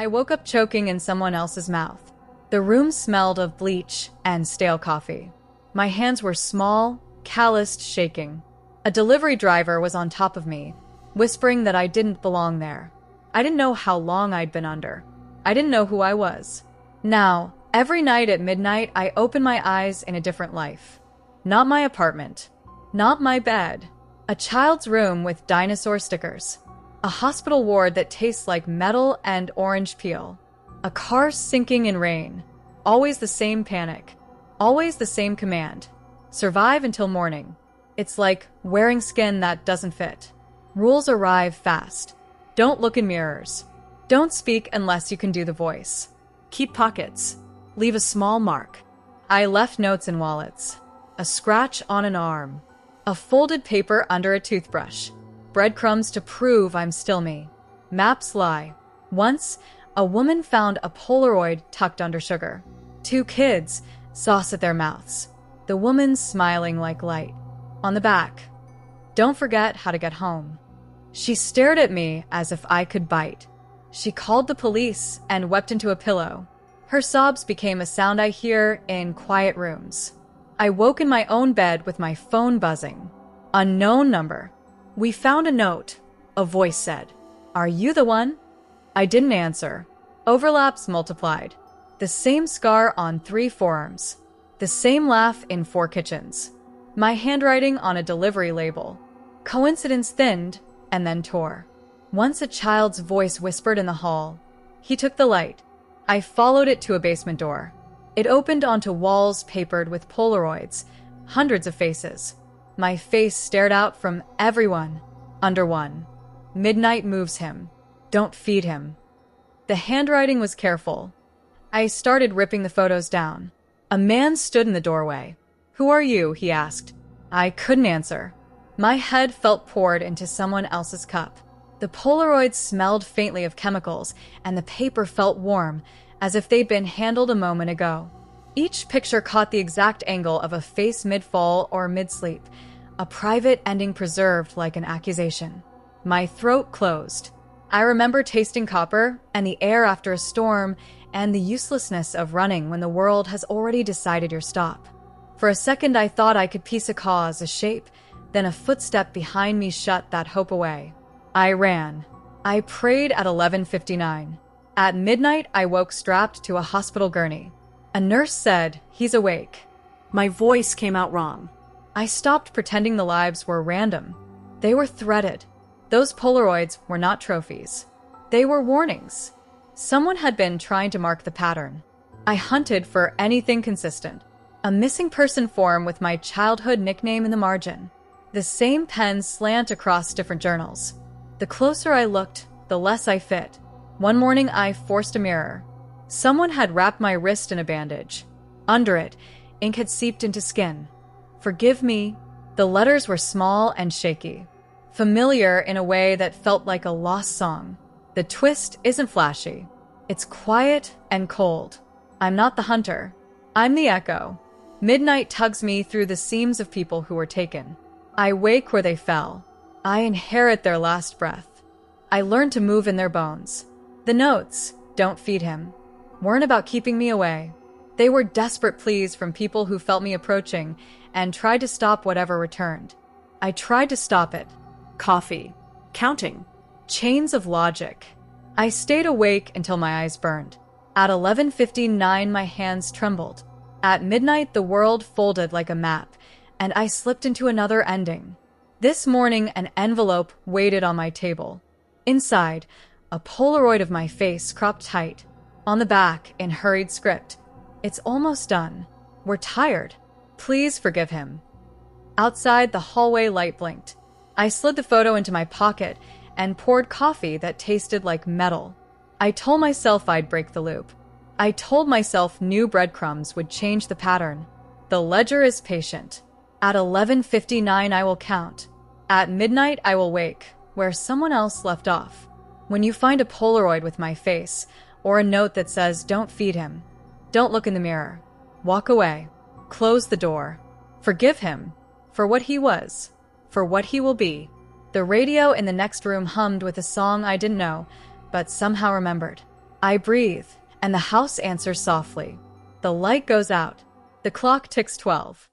I woke up choking in someone else's mouth. The room smelled of bleach and stale coffee. My hands were small, calloused, shaking. A delivery driver was on top of me, whispering that I didn't belong there. I didn't know how long I'd been under. I didn't know who I was. Now, every night at midnight, I open my eyes in a different life. Not my apartment. Not my bed. A child's room with dinosaur stickers. A hospital ward that tastes like metal and orange peel. A car sinking in rain. Always the same panic. Always the same command. Survive until morning. It's like wearing skin that doesn't fit. Rules arrive fast. Don't look in mirrors. Don't speak unless you can do the voice. Keep pockets. Leave a small mark. I left notes in wallets. A scratch on an arm. A folded paper under a toothbrush. Breadcrumbs to prove I'm still me. Maps lie. Once, a woman found a Polaroid tucked under sugar. 2 kids, sauce at their mouths. The woman smiling like light. On the back, don't forget how to get home. She stared at me as if I could bite. She called the police and wept into a pillow. Her sobs became a sound I hear in quiet rooms. I woke in my own bed with my phone buzzing. Unknown number. We found a note. A voice said, "Are you the one?" I didn't answer. Overlaps multiplied. The same scar on 3 forearms. The same laugh in 4 kitchens. My handwriting on a delivery label. Coincidence thinned and then tore. Once a child's voice whispered in the hall. He took the light. I followed it to a basement door. It opened onto walls papered with Polaroids, hundreds of faces. My face stared out from everyone, under one. Midnight moves him. Don't feed him. The handwriting was careful. I started ripping the photos down. A man stood in the doorway. "Who are you?" he asked. I couldn't answer. My head felt poured into someone else's cup. The Polaroids smelled faintly of chemicals, and the paper felt warm, as if they'd been handled a moment ago. Each picture caught the exact angle of a face mid-fall or mid-sleep, a private ending preserved like an accusation. My throat closed. I remember tasting copper and the air after a storm and the uselessness of running when the world has already decided your stop. For a second, I thought I could piece a cause, a shape, then a footstep behind me shut that hope away. I ran. I prayed at 11:59. At midnight, I woke strapped to a hospital gurney. A nurse said, "He's awake." My voice came out wrong. I stopped pretending the lives were random. They were threaded. Those Polaroids were not trophies. They were warnings. Someone had been trying to mark the pattern. I hunted for anything consistent. A missing person form with my childhood nickname in the margin. The same pen slant across different journals. The closer I looked, the less I fit. One morning, I forced a mirror. Someone had wrapped my wrist in a bandage. Under it, ink had seeped into skin. "Forgive me." The letters were small and shaky. Familiar in a way that felt like a lost song. The twist isn't flashy. It's quiet and cold. I'm not the hunter. I'm the echo. Midnight tugs me through the seams of people who were taken. I wake where they fell. I inherit their last breath. I learn to move in their bones. The notes, "Don't feed him," weren't about keeping me away. They were desperate pleas from people who felt me approaching and tried to stop whatever returned. I tried to stop it. Coffee. Counting. Chains of logic. I stayed awake until my eyes burned. At 11:59, my hands trembled. At midnight, the world folded like a map, and I slipped into another ending. This morning, an envelope waited on my table. Inside, a Polaroid of my face cropped tight. On the back, in hurried script, "It's almost done. We're tired. Please forgive him." Outside, the hallway light blinked. I slid the photo into my pocket and poured coffee that tasted like metal. I told myself I'd break the loop. I told myself new breadcrumbs would change the pattern. The ledger is patient. At 11:59, I will count. At midnight, I will wake, where someone else left off. When you find a Polaroid with my face, or a note that says, "Don't feed him," don't look in the mirror. Walk away. Close the door. Forgive him for what he was, for what he will be. The radio in the next room hummed with a song I didn't know, but somehow remembered. I breathe, and the house answers softly. The light goes out. The clock ticks 12.